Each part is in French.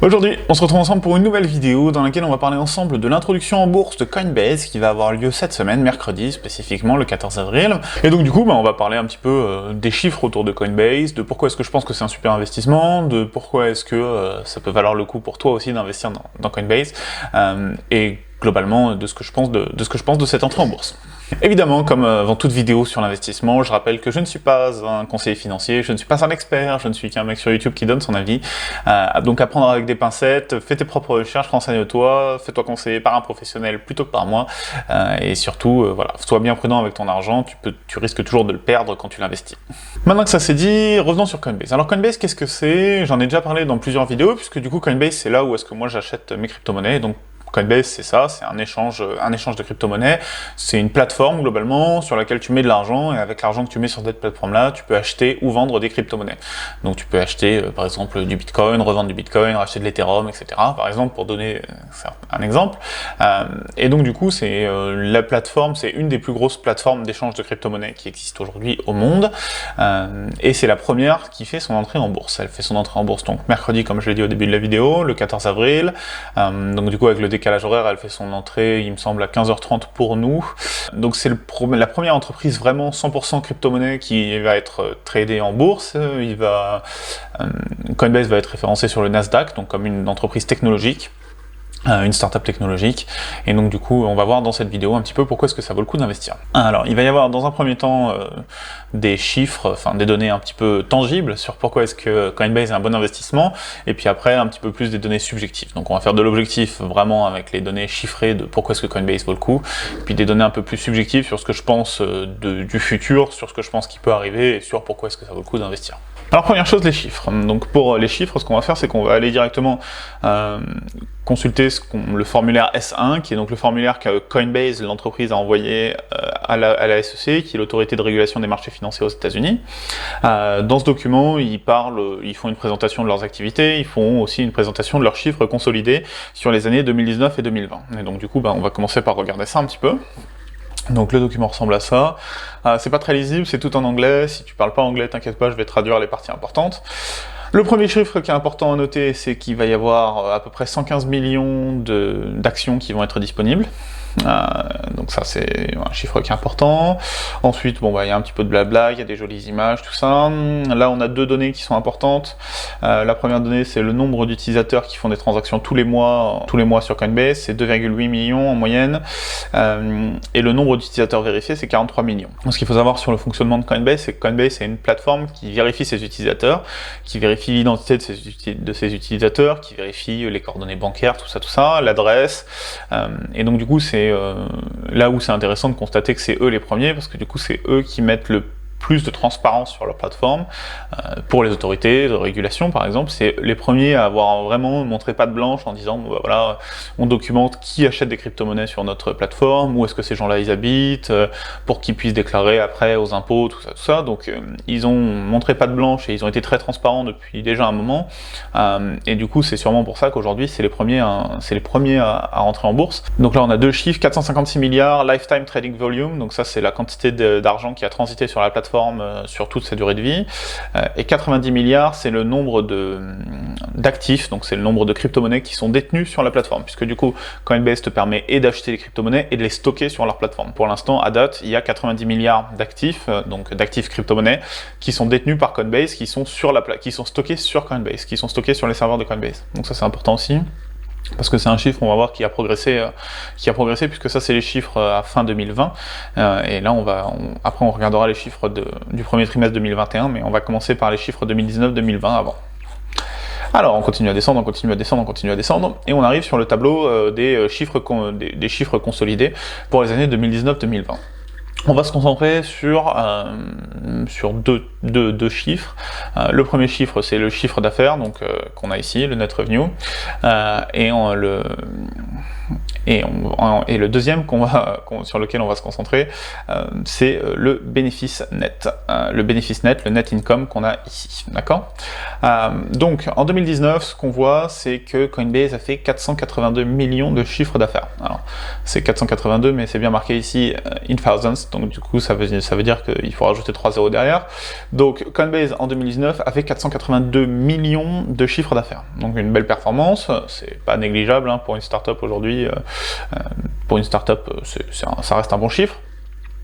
Aujourd'hui, on se retrouve ensemble pour une nouvelle vidéo dans laquelle on va parler ensemble de l'introduction en bourse de Coinbase qui va avoir lieu cette semaine, mercredi, spécifiquement le 14 avril. Et donc du coup, on va parler un petit peu des chiffres autour de Coinbase, de pourquoi est-ce que je pense que c'est un super investissement, de pourquoi est-ce que ça peut valoir le coup pour toi aussi d'investir dans Coinbase, et globalement de ce que je pense de cette entrée en bourse. Évidemment, comme avant toute vidéo sur l'investissement, je rappelle que je ne suis pas un conseiller financier, je ne suis pas un expert, je ne suis qu'un mec sur YouTube qui donne son avis. Donc à prendre avec des pincettes, fais tes propres recherches, renseigne-toi, fais-toi conseiller par un professionnel plutôt que par moi. Et surtout, voilà, sois bien prudent avec ton argent, tu risques toujours de le perdre quand tu l'investis. Maintenant que ça c'est dit, revenons sur Coinbase. Alors Coinbase, qu'est-ce que c'est? J'en ai déjà parlé dans plusieurs vidéos, puisque du coup Coinbase c'est là où est-ce que moi j'achète mes crypto-monnaies. Donc Coinbase, c'est ça, c'est un échange de crypto-monnaies. C'est une plateforme, globalement, sur laquelle tu mets de l'argent, et avec l'argent que tu mets sur cette plateforme-là, tu peux acheter ou vendre des crypto-monnaies. Donc tu peux acheter, par exemple, du Bitcoin, revendre du Bitcoin, racheter de l'Ethereum, etc. Par exemple, pour donner un exemple. Et donc, du coup, c'est la plateforme, c'est une des plus grosses plateformes d'échange de crypto-monnaies qui existe aujourd'hui au monde. Et c'est la première qui fait son entrée en bourse. Elle fait son entrée en bourse, donc, mercredi, comme je l'ai dit au début de la vidéo, le 14 avril. Donc, du coup, avec le décalage horaire, elle fait son entrée, il me semble, à 15h30 pour nous. Donc c'est la première entreprise vraiment 100% crypto-monnaie qui va être tradée en bourse. Coinbase va être référencé sur le Nasdaq, donc comme une entreprise technologique. Une startup technologique, et donc du coup on va voir dans cette vidéo un petit peu pourquoi est-ce que ça vaut le coup d'investir. Alors il va y avoir dans un premier temps des chiffres, enfin des données un petit peu tangibles sur pourquoi est-ce que Coinbase est un bon investissement, et puis après un petit peu plus des données subjectives. Donc on va faire de l'objectif vraiment avec les données chiffrées de pourquoi est-ce que Coinbase vaut le coup, et puis des données un peu plus subjectives sur ce que je pense du futur, sur ce que je pense qui peut arriver, et sur pourquoi est-ce que ça vaut le coup d'investir. Alors première chose, les chiffres. Donc pour les chiffres, ce qu'on va faire, c'est qu'on va aller directement consulter le formulaire S1, qui est donc le formulaire que Coinbase, l'entreprise, a envoyé à la SEC, qui est l'autorité de régulation des marchés financiers aux États-Unis. Dans ce document, ils font une présentation de leurs activités, ils font aussi une présentation de leurs chiffres consolidés sur les années 2019 et 2020. Et donc du coup, on va commencer par regarder ça un petit peu. Donc le document ressemble à ça, c'est pas très lisible, c'est tout en anglais, si tu parles pas anglais, t'inquiète pas, je vais traduire les parties importantes. Le premier chiffre qui est important à noter, c'est qu'il va y avoir à peu près 115 millions d'actions qui vont être disponibles. Donc ça c'est un chiffre qui est important. Ensuite, il y a un petit peu de blabla, il y a des jolies images, tout ça. Là on a deux données qui sont importantes. La première donnée, c'est le nombre d'utilisateurs qui font des transactions tous les mois sur Coinbase, c'est 2,8 millions en moyenne. Et le nombre d'utilisateurs vérifiés, c'est 43 millions. Donc, ce qu'il faut savoir sur le fonctionnement de Coinbase, c'est que Coinbase est une plateforme qui vérifie ses utilisateurs, qui vérifie l'identité de ses utilisateurs, qui vérifie les coordonnées bancaires, tout ça, l'adresse. Et donc du coup, c'est là où c'est intéressant de constater que c'est eux les premiers, parce que du coup c'est eux qui mettent le plus de transparence sur leur plateforme. Pour les autorités de régulation par exemple, c'est les premiers à avoir vraiment montré patte blanche en disant voilà, on documente qui achète des crypto-monnaies sur notre plateforme, où est-ce que ces gens-là ils habitent, pour qu'ils puissent déclarer après aux impôts, tout ça. Donc ils ont montré patte blanche et ils ont été très transparents depuis déjà un moment, et du coup c'est sûrement pour ça qu'aujourd'hui c'est les premiers à rentrer en bourse. Donc là on a deux chiffres, 456 milliards lifetime trading volume, donc ça c'est la quantité d'argent qui a transité sur la plateforme sur toute sa durée de vie, et 90 milliards c'est le nombre d'actifs, donc c'est le nombre de crypto-monnaies qui sont détenues sur la plateforme, puisque du coup Coinbase te permet et d'acheter les crypto-monnaies et de les stocker sur leur plateforme. Pour l'instant, à date, il y a 90 milliards d'actifs, donc d'actifs crypto-monnaies, qui sont détenus par Coinbase, qui sont stockés sur Coinbase, qui sont stockés sur les serveurs de Coinbase. Donc ça c'est important aussi, parce que c'est un chiffre, on va voir, qui a progressé puisque ça c'est les chiffres à fin 2020, et là après on regardera les chiffres du premier trimestre 2021, mais on va commencer par les chiffres 2019-2020 avant. Alors on continue à descendre, et on arrive sur le tableau des chiffres consolidés pour les années 2019-2020. On va se concentrer sur deux chiffres. Le premier chiffre, c'est le chiffre d'affaires, donc qu'on a ici, le net revenue, Et le deuxième sur lequel on va se concentrer, c'est le bénéfice net. Le bénéfice net, le net income qu'on a ici, d'accord? Donc en 2019, ce qu'on voit, c'est que Coinbase a fait 482 millions de chiffre d'affaires. Alors c'est 482, mais c'est bien marqué ici in thousands, donc du coup ça veut dire qu'il faut rajouter 3 zéros derrière. Donc Coinbase en 2019 a fait 482 millions de chiffre d'affaires. Donc une belle performance, c'est pas négligeable hein, pour une startup aujourd'hui. Pour une startup, ça reste un bon chiffre.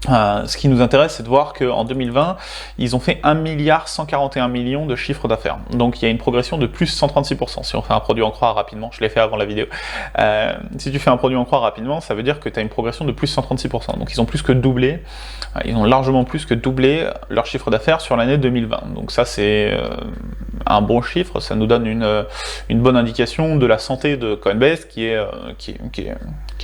Ce qui nous intéresse, c'est de voir qu'en 2020, ils ont fait 1,141 milliard de chiffre d'affaires. Donc il y a une progression de plus 136%. Si on fait un produit en croix rapidement, je l'ai fait avant la vidéo. Si tu fais un produit en croix rapidement, ça veut dire que tu as une progression de plus 136%. Donc ils ont plus que doublé, ils ont largement plus que doublé leur chiffre d'affaires sur l'année 2020. Donc ça c'est un bon chiffre, ça nous donne une bonne indication de la santé de Coinbase qui est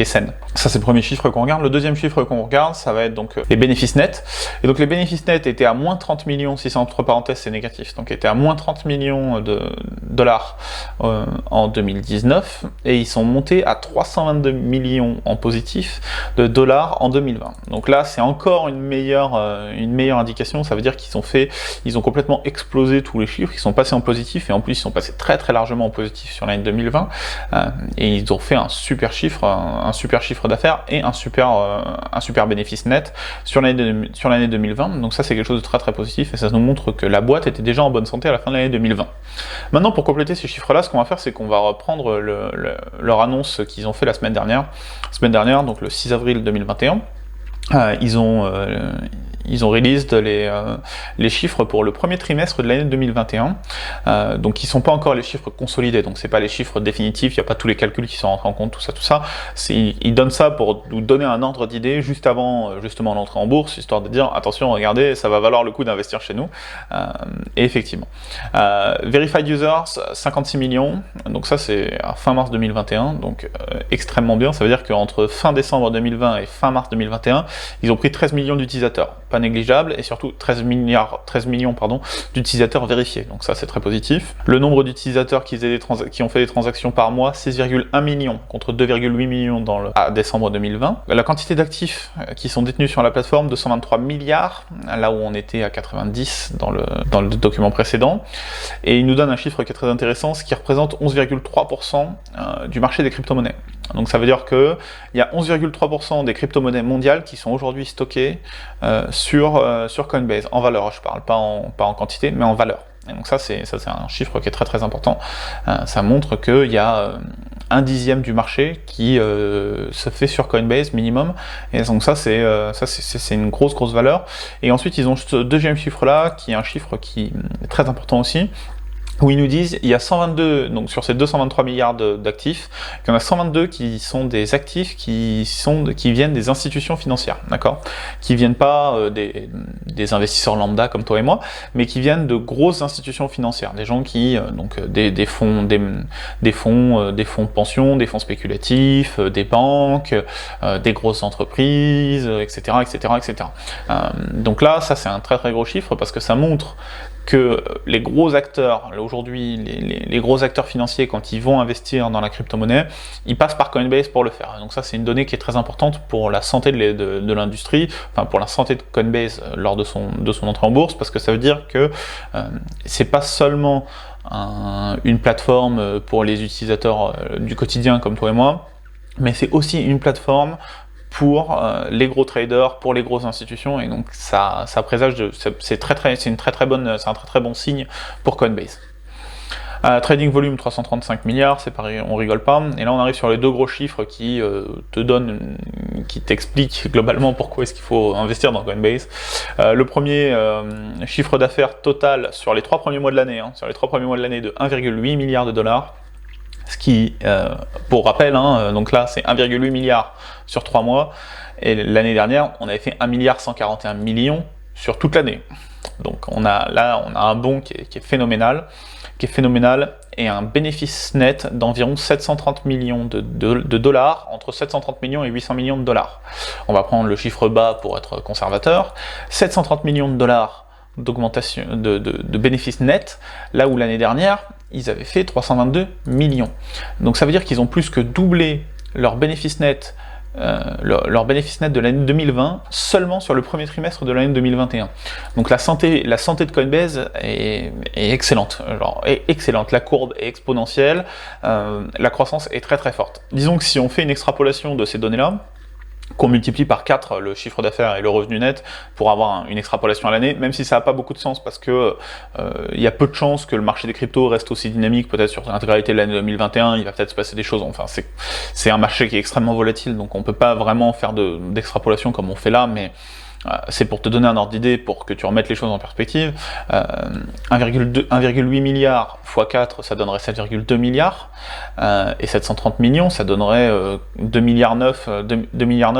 saine. Ça c'est le premier chiffre qu'on regarde. Le deuxième chiffre qu'on regarde, ça va être donc les bénéfices nets. Et donc les bénéfices nets étaient à moins 30 millions, si c'est entre parenthèses c'est négatif, donc étaient à moins 30 millions de dollars en 2019, et ils sont montés à 322 millions en positif de dollars en 2020. Donc là c'est encore une meilleure indication, ça veut dire ils ont complètement explosé tous les chiffres, ils sont passés en positif, et en plus ils sont passés très très largement en positif sur l'année 2020, et ils ont fait un super chiffre d'affaires et un super bénéfice net sur l'année 2020, donc ça c'est quelque chose de très très positif, et ça nous montre que la boîte était déjà en bonne santé à la fin de l'année 2020. Maintenant pour compléter ces chiffres là, ce qu'on va faire c'est qu'on va reprendre leur annonce qu'ils ont fait la semaine dernière, donc le 6 avril 2021. Ils ont released les chiffres pour le premier trimestre de l'année 2021, donc ils sont pas encore les chiffres consolidés, donc c'est pas les chiffres définitifs, il n'y a pas tous les calculs qui sont rentrés en compte, tout ça, ils donnent ça pour nous donner un ordre d'idée juste avant justement l'entrée en bourse, histoire de dire attention, regardez, ça va valoir le coup d'investir chez nous, et effectivement. Verified users, 56 millions, donc ça c'est à fin mars 2021, donc extrêmement bien, ça veut dire qu'entre fin décembre 2020 et fin mars 2021, ils ont pris 13 millions d'utilisateurs, pas négligeable, et surtout 13 millions d'utilisateurs vérifiés, donc ça c'est très positif. Le nombre d'utilisateurs qui ont fait des transactions par mois, 6,1 millions contre 2,8 millions à décembre 2020. La quantité d'actifs qui sont détenus sur la plateforme, 223 milliards, là où on était à 90 dans le document précédent, et il nous donne un chiffre qui est très intéressant, ce qui représente 11,3% du marché des crypto-monnaies. Donc ça veut dire que il y a 11,3% des crypto-monnaies mondiales qui sont aujourd'hui stockées sur Coinbase, en valeur, je parle pas en quantité, mais en valeur. Et donc ça c'est un chiffre qui est très très important. Ça montre qu'il y a 1/10 du marché qui se fait sur Coinbase minimum, et donc ça c'est une grosse valeur. Et ensuite ils ont ce deuxième chiffre là, qui est un chiffre qui est très important aussi, où ils nous disent il y a 122, donc sur ces 223 milliards d'actifs, il y en a 122 qui sont des actifs qui viennent des institutions financières, d'accord, qui viennent pas des investisseurs lambda comme toi et moi, mais qui viennent de grosses institutions financières, des gens qui des fonds de pension, des fonds spéculatifs, des banques, des grosses entreprises, etc. Donc là, ça c'est un très très gros chiffre, parce que ça montre que les gros acteurs, aujourd'hui, les gros acteurs financiers, quand ils vont investir dans la crypto-monnaie, ils passent par Coinbase pour le faire. Donc ça, c'est une donnée qui est très importante pour la santé de l'industrie, enfin pour la santé de Coinbase lors de son entrée en bourse, parce que ça veut dire que c'est pas seulement une plateforme pour les utilisateurs du quotidien comme toi et moi, mais c'est aussi une plateforme pour les gros traders, pour les grosses institutions, et donc ça présage c'est un très très bon signe pour Coinbase. Trading volume 335 milliards, c'est pareil, on rigole pas. Et là on arrive sur les deux gros chiffres qui t'expliquent globalement pourquoi est-ce qu'il faut investir dans Coinbase. Le premier chiffre d'affaires total sur les 3 premiers mois de l'année, de 1,8 milliard de dollars. Ce qui, pour rappel, donc là c'est 1,8 milliard sur 3 mois, et l'année dernière on avait fait 1,141 milliard sur toute l'année. Donc on a un bond qui est phénoménal, et un bénéfice net d'environ 730 millions de dollars, entre 730 millions et 800 millions de dollars. On va prendre le chiffre bas pour être conservateur, 730 millions de dollars d'augmentation de bénéfices nets, là où l'année dernière ils avaient fait 322 millions. Donc ça veut dire qu'ils ont plus que doublé leur bénéfice net de l'année 2020 seulement sur le premier trimestre de l'année 2021. Donc la santé de Coinbase est excellente, excellente. La courbe est exponentielle, la croissance est très très forte. Disons que si on fait une extrapolation de ces données-là, qu'on multiplie par 4 le chiffre d'affaires et le revenu net pour avoir une extrapolation à l'année, même si ça n'a pas beaucoup de sens parce que il y a peu de chances que le marché des cryptos reste aussi dynamique, peut-être sur l'intégralité de l'année 2021, il va peut-être se passer des choses, enfin c'est un marché qui est extrêmement volatile, donc on peut pas vraiment faire d'extrapolation comme on fait là, mais c'est pour te donner un ordre d'idée, pour que tu remettes les choses en perspective. 1,8 milliard x 4, ça donnerait 7,2 milliards, et 730 millions, ça donnerait 2 milliards 9,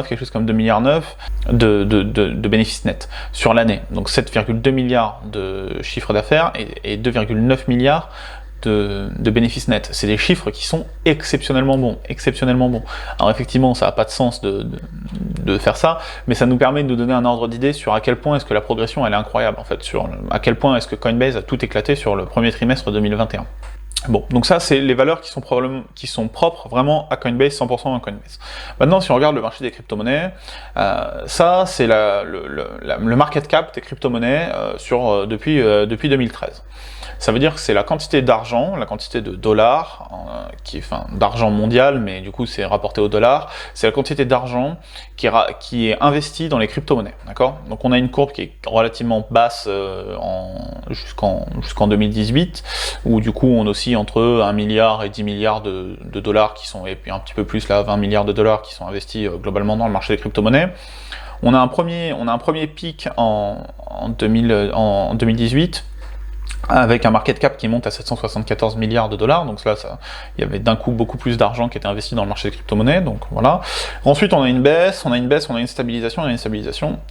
quelque chose comme 2 milliards 9 de bénéfices nets sur l'année. Donc 7,2 milliards de chiffre d'affaires et 2,9 milliards de bénéfices nets. C'est des chiffres qui sont exceptionnellement bons, Alors effectivement, ça n'a pas de sens de faire ça, mais ça nous permet de nous donner un ordre d'idée sur à quel point est-ce que la progression elle est incroyable, en fait, sur à quel point est-ce que Coinbase a tout éclaté sur le premier trimestre 2021. Bon, donc ça, c'est les valeurs qui sont propres vraiment à Coinbase, 100% à Coinbase. Maintenant, si on regarde le marché des crypto-monnaies, ça, c'est le market cap des crypto-monnaies depuis 2013. Ça veut dire que c'est la quantité d'argent, la quantité de dollars, d'argent mondial, mais du coup c'est rapporté au dollar, c'est la quantité d'argent qui est investi dans les crypto-monnaies, d'accord? Donc on a une courbe qui est relativement basse jusqu'en 2018, où du coup on oscille entre 1 milliard et 10 milliards de dollars qui sont, et puis un petit peu plus là, 20 milliards de dollars qui sont investis globalement dans le marché des crypto-monnaies. On a un premier pic en 2018, avec un market cap qui monte à 774 milliards de dollars, donc là, il y avait d'un coup beaucoup plus d'argent qui était investi dans le marché des crypto-monnaies, donc voilà. Ensuite, on a une baisse, on a une stabilisation,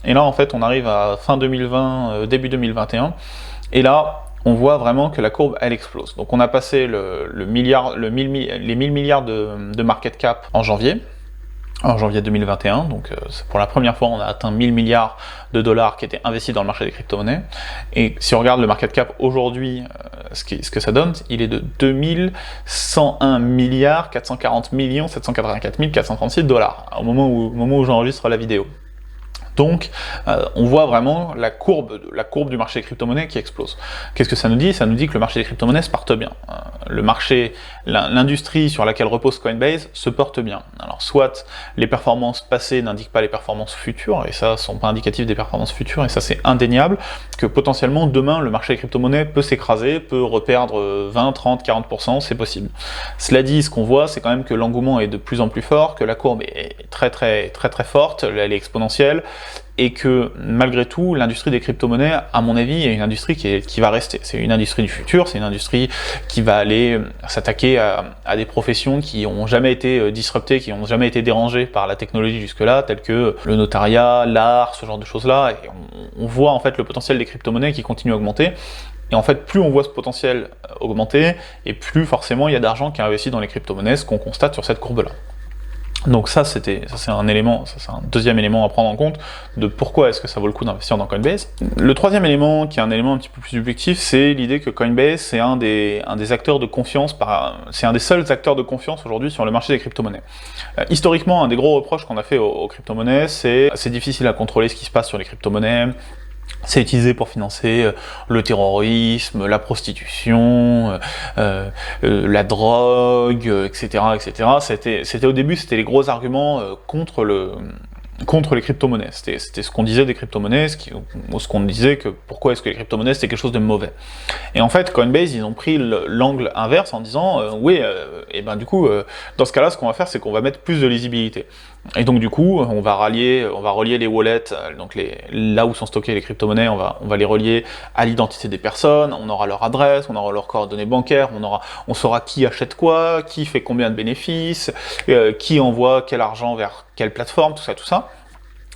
et là, en fait, on arrive à fin 2020, début 2021, et là, on voit vraiment que la courbe, elle explose. Donc on a passé les 1000 milliards de market cap en janvier 2021, donc pour la première fois on a atteint 1000 milliards de dollars qui étaient investis dans le marché des crypto-monnaies, et si on regarde le market cap aujourd'hui, ce que ça donne, il est de 2101 milliards 440 millions 784 436 dollars, au moment où j'enregistre la vidéo. Donc, on voit vraiment la courbe du marché des crypto-monnaies qui explose. Qu'est-ce que ça nous dit? Ça nous dit que le marché des crypto-monnaies se porte bien. L'industrie sur laquelle repose Coinbase se porte bien. Alors, soit les performances passées n'indiquent pas les performances futures, et ça, sont pas indicatifs des performances futures, et ça, c'est indéniable, que potentiellement, demain, le marché des crypto-monnaies peut s'écraser, peut reperdre 20, 30, 40%, c'est possible. Cela dit, ce qu'on voit, c'est quand même que l'engouement est de plus en plus fort, que la courbe est très, très, très, très forte, elle est exponentielle, et que malgré tout, l'industrie des crypto-monnaies, à mon avis, est une industrie qui va rester. C'est une industrie du futur, c'est une industrie qui va aller s'attaquer à des professions qui n'ont jamais été disruptées, qui n'ont jamais été dérangées par la technologie jusque-là, telles que le notariat, l'art, ce genre de choses-là. Et on voit en fait le potentiel des crypto-monnaies qui continue à augmenter. Et en fait, plus on voit ce potentiel augmenter, et plus forcément il y a d'argent qui est investi dans les crypto-monnaies, ce qu'on constate sur cette courbe-là. Donc ça c'est un deuxième élément à prendre en compte de pourquoi est-ce que ça vaut le coup d'investir dans Coinbase. Le troisième élément, qui est un élément un petit peu plus subjectif, c'est l'idée que Coinbase c'est un des acteurs de confiance, c'est un des seuls acteurs de confiance aujourd'hui sur le marché des crypto-monnaies. Historiquement, un des gros reproches qu'on a fait aux crypto-monnaies, c'est difficile à contrôler ce qui se passe sur les crypto-monnaies. C'est utilisé pour financer le terrorisme, la prostitution, la drogue, etc., etc. C'était au début, c'était les gros arguments contre les crypto-monnaies. C'était ce qu'on disait des crypto-monnaies, ce qu'on disait que pourquoi est-ce que les crypto-monnaies c'était quelque chose de mauvais. Et en fait, Coinbase, ils ont pris l'angle inverse en disant et ben du coup, dans ce cas-là, ce qu'on va faire, c'est qu'on va mettre plus de lisibilité. Et donc du coup, on va relier les wallets, donc là où sont stockées les crypto-monnaies, on va les relier à l'identité des personnes, on aura leur adresse, on aura leurs coordonnées bancaires, on saura qui achète quoi, qui fait combien de bénéfices, qui envoie quel argent vers quelle plateforme, tout ça.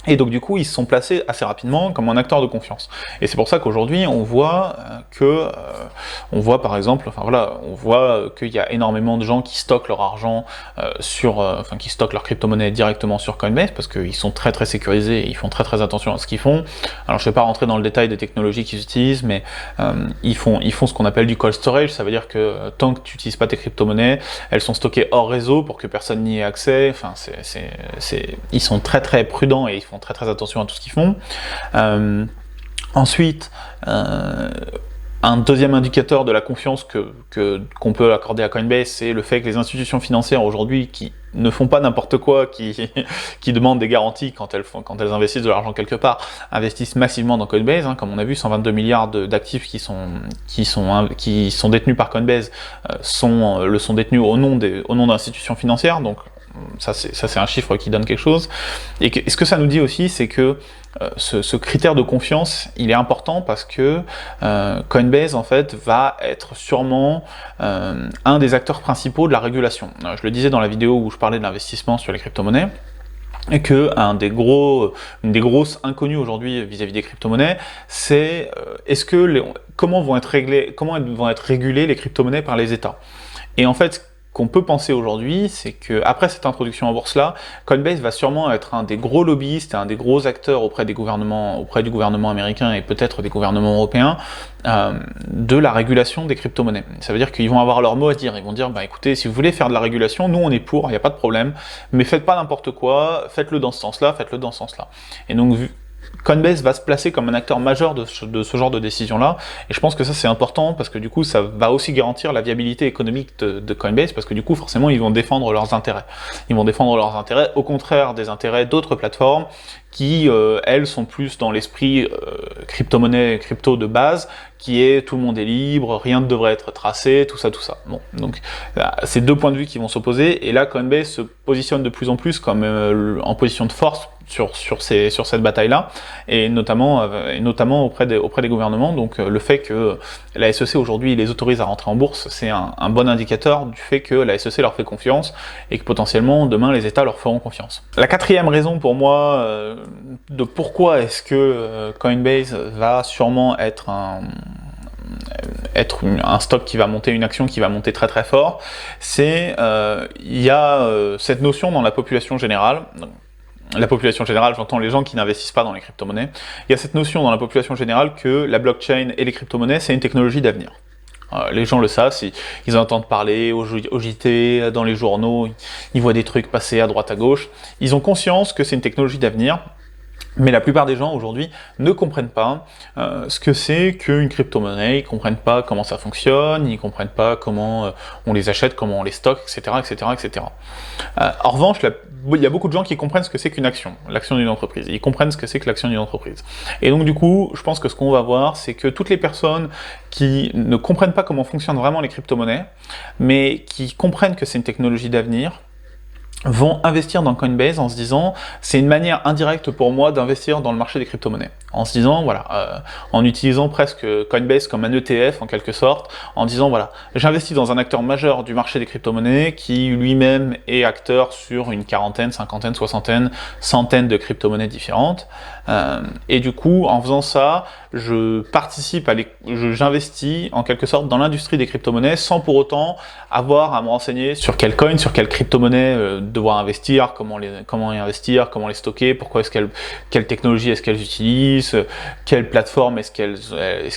Et donc du coup, ils se sont placés assez rapidement comme un acteur de confiance. Et c'est pour ça qu'aujourd'hui, on voit on voit par exemple, enfin voilà, on voit qu'il y a énormément de gens qui stockent leur argent qui stockent leur crypto-monnaie directement sur Coinbase, parce qu'ils sont très très sécurisés et ils font très très attention à ce qu'ils font. Alors je ne vais pas rentrer dans le détail des technologies qu'ils utilisent, mais ils font ce qu'on appelle du cold storage. Ça veut dire que tant que tu n'utilises pas tes crypto-monnaies, elles sont stockées hors réseau pour que personne n'y ait accès. Enfin, ils sont très très prudents et ils font très très attention à tout ce qu'ils font. Ensuite, un deuxième indicateur de la confiance qu'on peut accorder à Coinbase, c'est le fait que les institutions financières aujourd'hui qui ne font pas n'importe quoi, qui demandent des garanties quand elles investissent de l'argent quelque part, investissent massivement dans Coinbase, hein, comme on a vu, 122 milliards d'actifs qui sont détenus par Coinbase le sont détenus au nom d'institutions financières. Donc ça c'est un chiffre qui donne quelque chose. Et ce que ça nous dit aussi, c'est que ce critère de confiance, il est important parce que Coinbase en fait va être sûrement un des acteurs principaux de la régulation. Je le disais dans la vidéo où je parlais de l'investissement sur les crypto-monnaies, et que une des grosses inconnues aujourd'hui vis-à-vis des crypto-monnaies, c'est comment vont être régulées les crypto-monnaies par les États. Et en fait, qu'on peut penser aujourd'hui, c'est que après cette introduction en bourse là, Coinbase va sûrement être un des gros lobbyistes et un des gros acteurs auprès du gouvernement américain et peut-être des gouvernements européens de la régulation des crypto-monnaies. Ça veut dire qu'ils vont avoir leur mot à dire. Ils vont dire, bah écoutez, si vous voulez faire de la régulation, nous on est pour, il n'y a pas de problème, mais faites pas n'importe quoi, faites-le dans ce sens-là, faites-le dans ce sens-là. Et donc Coinbase va se placer comme un acteur majeur de ce genre de décision-là, et je pense que ça c'est important, parce que du coup ça va aussi garantir la viabilité économique de Coinbase, parce que du coup forcément ils vont défendre leurs intérêts. Ils vont défendre leurs intérêts, au contraire des intérêts d'autres plateformes, qui, elles, sont plus dans l'esprit crypto-monnaie, crypto de base, qui est tout le monde est libre, rien ne devrait être tracé, tout ça. Bon, donc c'est deux points de vue qui vont s'opposer, et là Coinbase se positionne de plus en plus comme en position de force sur cette bataille-là, et notamment auprès des gouvernements. Donc le fait que la SEC aujourd'hui les autorise à rentrer en bourse, c'est un bon indicateur du fait que la SEC leur fait confiance, et que potentiellement demain les États leur feront confiance. La quatrième raison pour moi de pourquoi est-ce que Coinbase va sûrement être un stock qui va monter, une action qui va monter très très fort, c'est il y a cette notion dans la population générale. La population générale, j'entends les gens qui n'investissent pas dans les crypto-monnaies. Il y a cette notion dans la population générale que la blockchain et les crypto-monnaies, c'est une technologie d'avenir. Les gens le savent, ils entendent parler au JT, dans les journaux, ils voient des trucs passer à droite à gauche. Ils ont conscience que c'est une technologie d'avenir. Mais la plupart des gens aujourd'hui ne comprennent pas ce que c'est qu'une crypto-monnaie, ils comprennent pas comment ça fonctionne, ils comprennent pas comment on les achète, comment on les stocke, etc. En revanche, il y a beaucoup de gens qui comprennent ce que c'est qu'une action, l'action d'une entreprise. Ils comprennent ce que c'est que l'action d'une entreprise. Et donc du coup, je pense que ce qu'on va voir, c'est que toutes les personnes qui ne comprennent pas comment fonctionnent vraiment les crypto-monnaies, mais qui comprennent que c'est une technologie d'avenir, vont investir dans Coinbase en se disant c'est une manière indirecte pour moi d'investir dans le marché des crypto-monnaies. En se disant voilà, en utilisant presque Coinbase comme un ETF en quelque sorte, en disant voilà, j'investis dans un acteur majeur du marché des crypto-monnaies qui lui-même est acteur sur une quarantaine, cinquantaine, soixantaine, centaine de crypto-monnaies différentes. Et du coup, en faisant ça, j'investis en quelque sorte dans l'industrie des crypto-monnaies sans pour autant avoir à me renseigner sur quel coin, sur quelle crypto-monnaie devoir investir, comment y investir, comment les stocker, quelle technologie est-ce qu'elles utilisent, quelle plateforme est-ce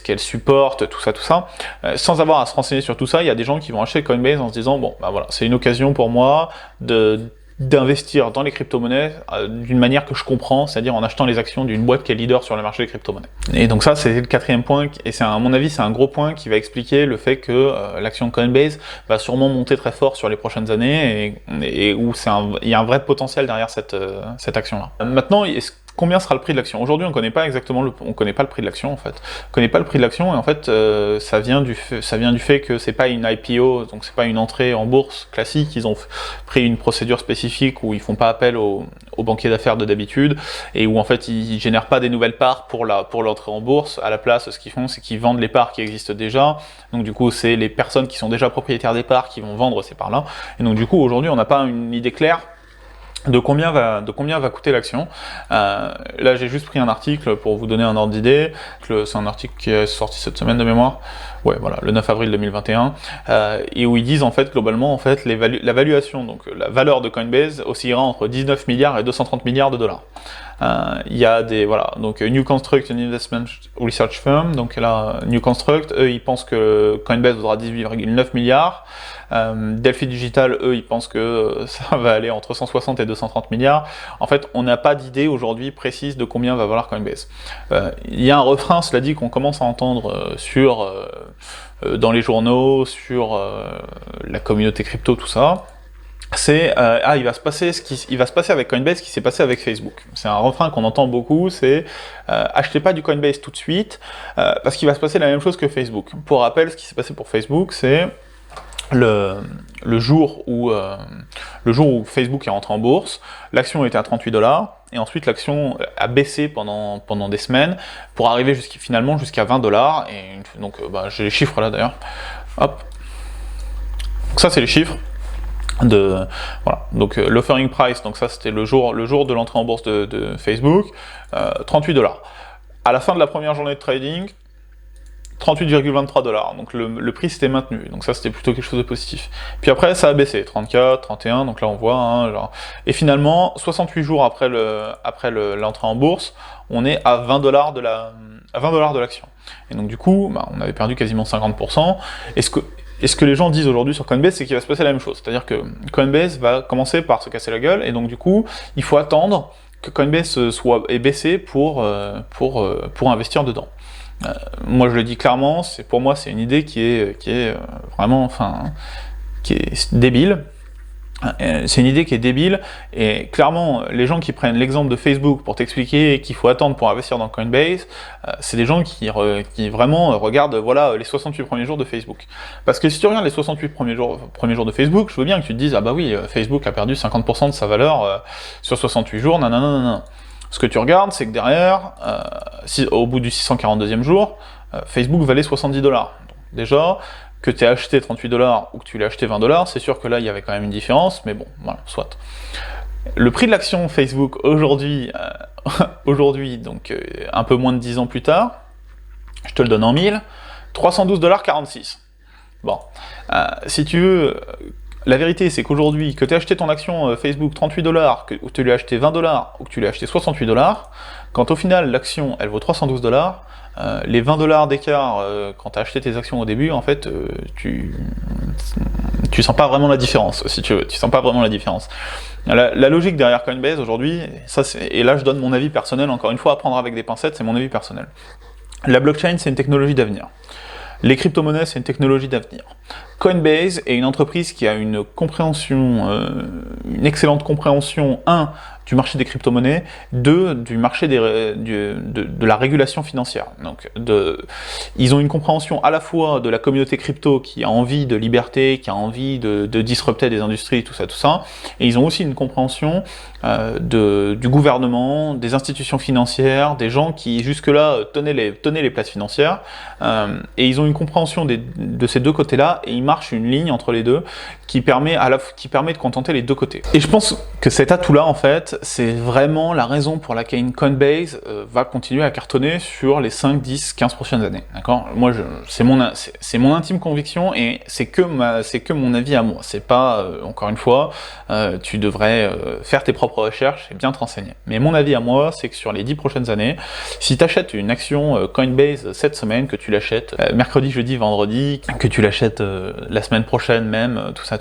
qu'elles supportent, tout ça. Sans avoir à se renseigner sur tout ça, il y a des gens qui vont acheter Coinbase en se disant bon, bah voilà, c'est une occasion pour moi d'investir dans les crypto-monnaies d'une manière que je comprends, c'est-à-dire en achetant les actions d'une boîte qui est leader sur le marché des crypto-monnaies. Et donc ça, c'est le quatrième point, et à mon avis, c'est un gros point qui va expliquer le fait que l'action Coinbase va sûrement monter très fort sur les prochaines années, et où il y a un vrai potentiel derrière cette action-là. Maintenant, combien sera le prix de l'action? Aujourd'hui, on connaît pas le prix de l'action en fait. On connaît pas le prix de l'action, et en fait, ça vient du fait que c'est pas une IPO, donc c'est pas une entrée en bourse classique. Ils ont pris une procédure spécifique où ils font pas appel aux banquiers d'affaires de d'habitude, et où en fait ils génèrent pas des nouvelles parts pour l'entrée en bourse. À la place, ce qu'ils font, c'est qu'ils vendent les parts qui existent déjà. Donc du coup, c'est les personnes qui sont déjà propriétaires des parts qui vont vendre ces parts-là. Et donc du coup, aujourd'hui, on n'a pas une idée claire de combien va coûter l'action. Là j'ai juste pris un article pour vous donner un ordre d'idée, c'est un article qui est sorti cette semaine de mémoire, ouais voilà, le 9 avril 2021, et où ils disent en fait globalement en fait la valuation, donc la valeur de Coinbase oscillera entre 19 milliards et 230 milliards de dollars. Il y a des, voilà, donc New Construct, une investment research firm, donc là, New Construct, eux, ils pensent que Coinbase vaudra 18,9 milliards, Delphi Digital, eux, ils pensent que ça va aller entre 160 et 230 milliards. En fait, on n'a pas d'idée aujourd'hui précise de combien va valoir Coinbase. Il y a un refrain, cela dit, qu'on commence à entendre dans les journaux, sur la communauté crypto, tout ça. C'est il va se passer avec Coinbase ce qui s'est passé avec Facebook. C'est un refrain qu'on entend beaucoup, c'est achetez pas du Coinbase tout de suite parce qu'il va se passer la même chose que Facebook. Pour rappel, ce qui s'est passé pour Facebook, c'est le jour où Facebook est rentré en bourse, l'action était à 38 $, et ensuite l'action a baissé pendant des semaines pour arriver finalement jusqu'à 20 $. Et donc j'ai les chiffres là d'ailleurs. Hop. Donc ça c'est les chiffres. Voilà, donc l'offering price, donc ça c'était le jour de l'entrée en bourse de Facebook, 38 $. À la fin de la première journée de trading, 38,23 $. Donc le prix s'était maintenu, donc ça c'était plutôt quelque chose de positif. Puis après ça a baissé, 34, 31, donc là on voit, hein, genre. Et finalement, 68 jours après l'entrée en bourse, on est à 20 $ de l'action. Et donc du coup, on avait perdu quasiment 50%. Et ce que les gens disent aujourd'hui sur Coinbase, c'est qu'il va se passer la même chose. C'est-à-dire que Coinbase va commencer par se casser la gueule, et donc du coup, il faut attendre que Coinbase ait baissé pour investir dedans. Moi je le dis clairement, pour moi c'est une idée qui est vraiment, qui est débile. C'est une idée qui est débile, et clairement, les gens qui prennent l'exemple de Facebook pour t'expliquer qu'il faut attendre pour investir dans Coinbase, c'est des gens qui vraiment regardent, voilà, les 68 premiers jours de Facebook. Parce que si tu regardes les 68 premiers jours de Facebook, je veux bien que tu te dises, ah bah oui, Facebook a perdu 50% de sa valeur sur 68 jours, nanana. Ce que tu regardes, c'est que derrière, au bout du 642e jour, Facebook valait 70 $. Donc, déjà, que tu aies acheté 38 $ ou que tu l'aies acheté 20 $, c'est sûr que là, il y avait quand même une différence, mais bon, voilà, soit. Le prix de l'action Facebook aujourd'hui, donc un peu moins de 10 ans plus tard, je te le donne en 1000, 312,46 $. Bon, si tu veux, la vérité c'est qu'aujourd'hui, que tu aies acheté ton action Facebook 38 $, ou que tu l'aies acheté 20 $, ou que tu l'aies acheté 68 $, quand au final l'action elle vaut 312 $, les 20 $ d'écart quand tu as acheté tes actions au début, en fait, tu sens pas vraiment la différence, si tu veux, tu sens pas vraiment la différence. La logique derrière Coinbase aujourd'hui, et là je donne mon avis personnel, encore une fois, à prendre avec des pincettes, c'est mon avis personnel. La blockchain, c'est une technologie d'avenir. Les crypto-monnaies, c'est une technologie d'avenir. Coinbase est une entreprise qui a une excellente compréhension, 1, du marché des crypto-monnaies, 2, du marché de la régulation financière. Donc, ils ont une compréhension à la fois de la communauté crypto qui a envie de liberté, qui a envie de disrupter des industries, tout ça, et ils ont aussi une compréhension du gouvernement, des institutions financières, des gens qui jusque-là tenaient les places financières, et ils ont une compréhension de ces deux côtés-là, et il marche une ligne entre les deux qui permet de contenter les deux côtés. Et je pense que cet atout-là, en fait, c'est vraiment la raison pour laquelle Coinbase va continuer à cartonner sur les 5, 10, 15 prochaines années. D'accord ? Moi, c'est mon intime conviction, et c'est que mon avis à moi. C'est pas, encore une fois, tu devrais faire tes propres recherches et bien te renseigner. Mais mon avis à moi, c'est que sur les 10 prochaines années, si tu achètes une action Coinbase cette semaine, que tu l'achètes mercredi, jeudi, vendredi, que tu l'achètes la semaine prochaine même, tout ça,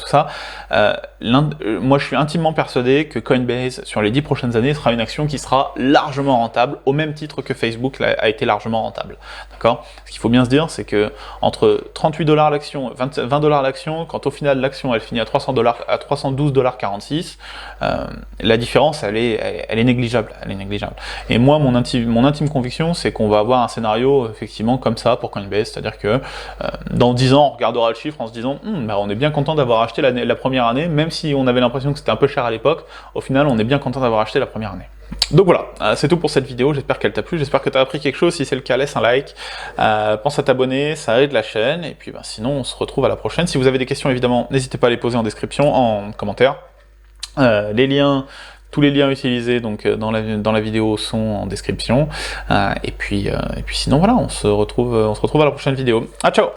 moi je suis intimement persuadé que Coinbase, sur les 10 prochaines années, sera une action qui sera largement rentable, au même titre que Facebook a été largement rentable. D'accord ? Ce qu'il faut bien se dire, c'est que entre 38 $ l'action, 20 $ l'action, quand au final l'action elle finit à 312,46 $, la différence elle est négligeable. Et moi, mon intime conviction, c'est qu'on va avoir un scénario effectivement comme ça pour Coinbase, c'est-à-dire que dans 10 ans, on regardera le chiffre en se disant on est bien content d'avoir acheté la première année, même si on avait l'impression que c'était un peu cher à l'époque, au final on est bien content d'avoir acheté la première année. Donc voilà, c'est tout pour cette vidéo, j'espère qu'elle t'a plu, j'espère que tu as appris quelque chose. Si c'est le cas, laisse un like, pense à t'abonner, ça aide la chaîne, et puis sinon on se retrouve à la prochaine. Si vous avez des questions, évidemment, n'hésitez pas à les poser en description, en commentaire. Les liens, tous les liens utilisés donc dans la vidéo sont en description. Et puis sinon voilà, on se retrouve à la prochaine vidéo. Ah, ciao!